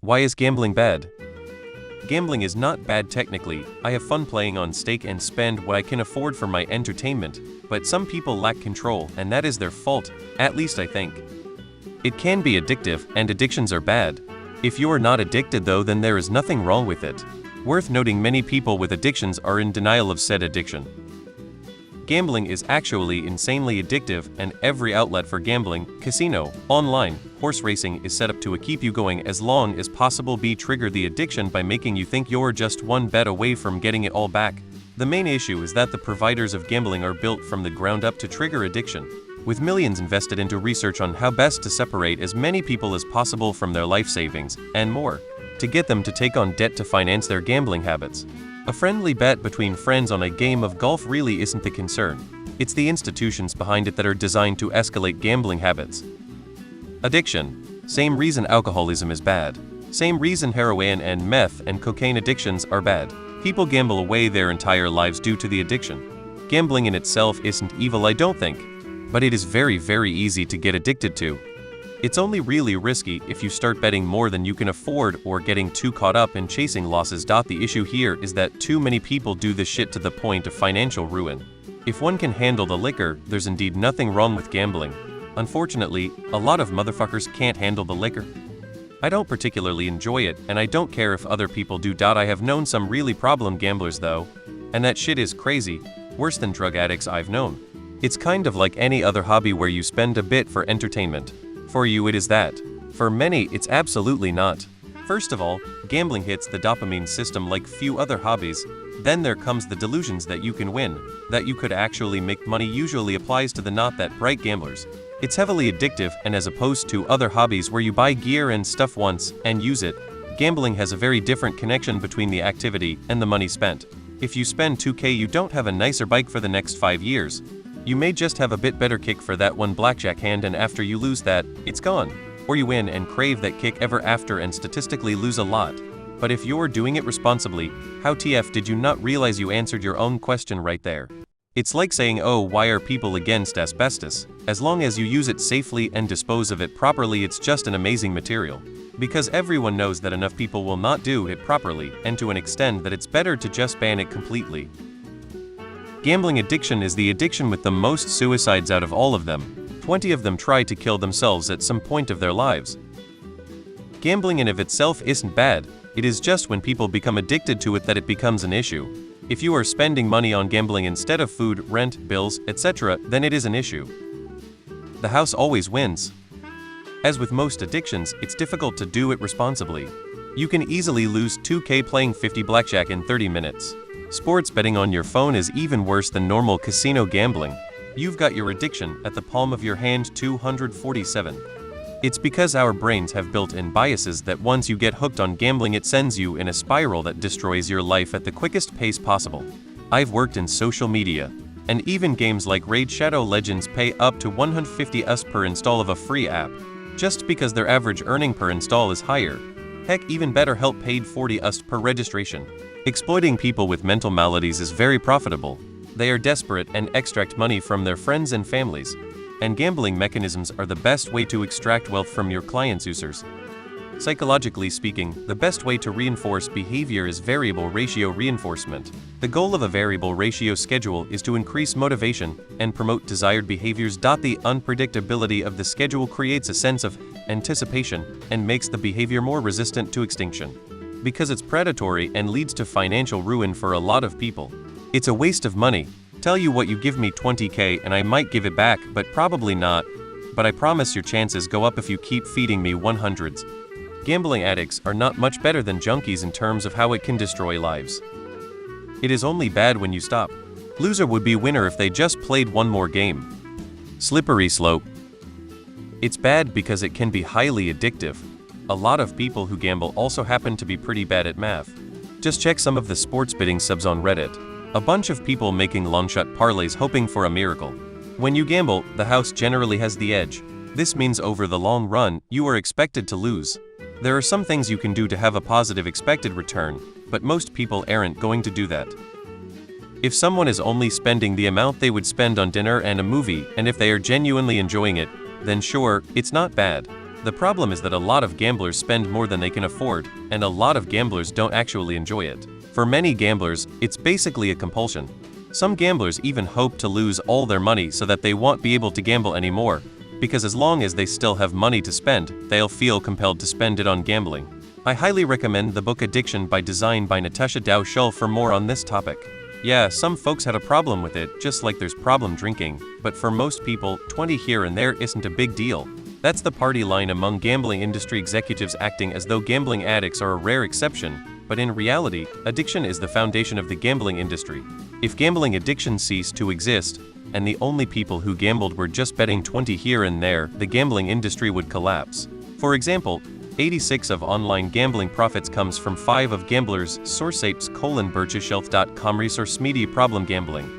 Why is gambling bad? Gambling is not bad technically. I have fun playing on stake and spend what I can afford for my entertainment, but some people lack control, and that is their fault, at least I think. It can be addictive, and addictions are bad. If you are not addicted though, then there is nothing wrong with it. Worth noting, many people with addictions are in denial of said addiction. Gambling is actually insanely addictive, and every outlet for gambling, casino, online, horse racing is set up to keep you going as long as possible. Trigger the addiction by making you think you're just one bet away from getting it all back. The main issue is that the providers of gambling are built from the ground up to trigger addiction, with millions invested into research on how best to separate as many people as possible from their life savings, and more, to get them to take on debt to finance their gambling habits. A friendly bet between friends on a game of golf really isn't the concern. It's the institutions behind it that are designed to escalate gambling habits. Addiction. Same reason alcoholism is bad. Same reason heroin and meth and cocaine addictions are bad. People gamble away their entire lives due to the addiction. Gambling in itself isn't evil, I don't think, but it is very, very easy to get addicted to. It's only really risky if you start betting more than you can afford or getting too caught up in chasing losses. The issue here is that too many people do this shit to the point of financial ruin. If one can handle the liquor, there's indeed nothing wrong with gambling. Unfortunately, a lot of motherfuckers can't handle the liquor. I don't particularly enjoy it, and I don't care if other people do. I have known some really problem gamblers though, and that shit is crazy, worse than drug addicts I've known. It's kind of like any other hobby where you spend a bit for entertainment. For you it is that. For many it's absolutely not. First of all, gambling hits the dopamine system like few other hobbies. Then there comes the delusions that you can win, that you could actually make money. Usually applies to the not that bright gamblers. It's heavily addictive, and as opposed to other hobbies where you buy gear and stuff once and use it, gambling has a very different connection between the activity and the money spent. If you spend $2K, you don't have a nicer bike for the next 5 years. You may just have a bit better kick for that one blackjack hand, and after you lose that, it's gone. Or you win and crave that kick ever after and statistically lose a lot. But if you're doing it responsibly, how TF did you not realize you answered your own question right there? It's like saying, oh, why are people against asbestos? As long as you use it safely and dispose of it properly, it's just an amazing material. Because everyone knows that enough people will not do it properly, and to an extent that it's better to just ban it completely. Gambling addiction is the addiction with the most suicides out of all of them. 20 of them try to kill themselves at some point of their lives. Gambling in of itself isn't bad, it is just when people become addicted to it that it becomes an issue. If you are spending money on gambling instead of food, rent, bills, etc., then it is an issue. The house always wins. As with most addictions, it's difficult to do it responsibly. You can easily lose $2K playing 50 blackjack in 30 minutes. Sports betting on your phone is even worse than normal casino gambling. You've got your addiction at the palm of your hand. 247. It's because our brains have built-in biases that once you get hooked on gambling, it sends you in a spiral that destroys your life at the quickest pace possible. I've worked in social media, and even games like Raid Shadow Legends pay up to $150 per install of a free app, just because their average earning per install is higher. Heck, even BetterHelp paid $40 per registration. Exploiting people with mental maladies is very profitable. They are desperate and extract money from their friends and families. And gambling mechanisms are the best way to extract wealth from your clients' users. Psychologically speaking, the best way to reinforce behavior is variable ratio reinforcement. The goal of a variable ratio schedule is to increase motivation and promote desired behaviors. The unpredictability of the schedule creates a sense of anticipation and makes the behavior more resistant to extinction. Because it's predatory and leads to financial ruin for a lot of people. It's a waste of money. Tell you what, you give me $20K and I might give it back, but probably not. But I promise your chances go up if you keep feeding me 100s. Gambling addicts are not much better than junkies in terms of how it can destroy lives. It is only bad when you stop. Loser would be winner if they just played one more game. Slippery slope. It's bad because it can be highly addictive. A lot of people who gamble also happen to be pretty bad at math. Just check some of the sports betting subs on Reddit. A bunch of people making long-shot parlays hoping for a miracle. When you gamble, the house generally has the edge. This means over the long run, you are expected to lose. There are some things you can do to have a positive expected return, but most people aren't going to do that. If someone is only spending the amount they would spend on dinner and a movie, and if they are genuinely enjoying it, then sure, it's not bad. The problem is that a lot of gamblers spend more than they can afford, and a lot of gamblers don't actually enjoy it. For many gamblers, it's basically a compulsion. Some gamblers even hope to lose all their money so that they won't be able to gamble anymore, because as long as they still have money to spend, they'll feel compelled to spend it on gambling. I highly recommend the book Addiction by Design by Natasha Dow Schull for more on this topic. Yeah, some folks had a problem with it, just like there's problem drinking, but for most people, 20 here and there isn't a big deal. That's the party line among gambling industry executives, acting as though gambling addicts are a rare exception, but in reality, addiction is the foundation of the gambling industry. If gambling addiction ceased to exist, and the only people who gambled were just betting 20 here and there, the gambling industry would collapse. For example, 86% of online gambling profits comes from 5 of gamblers, source apes::Bircheshealth.com resource media problem gambling.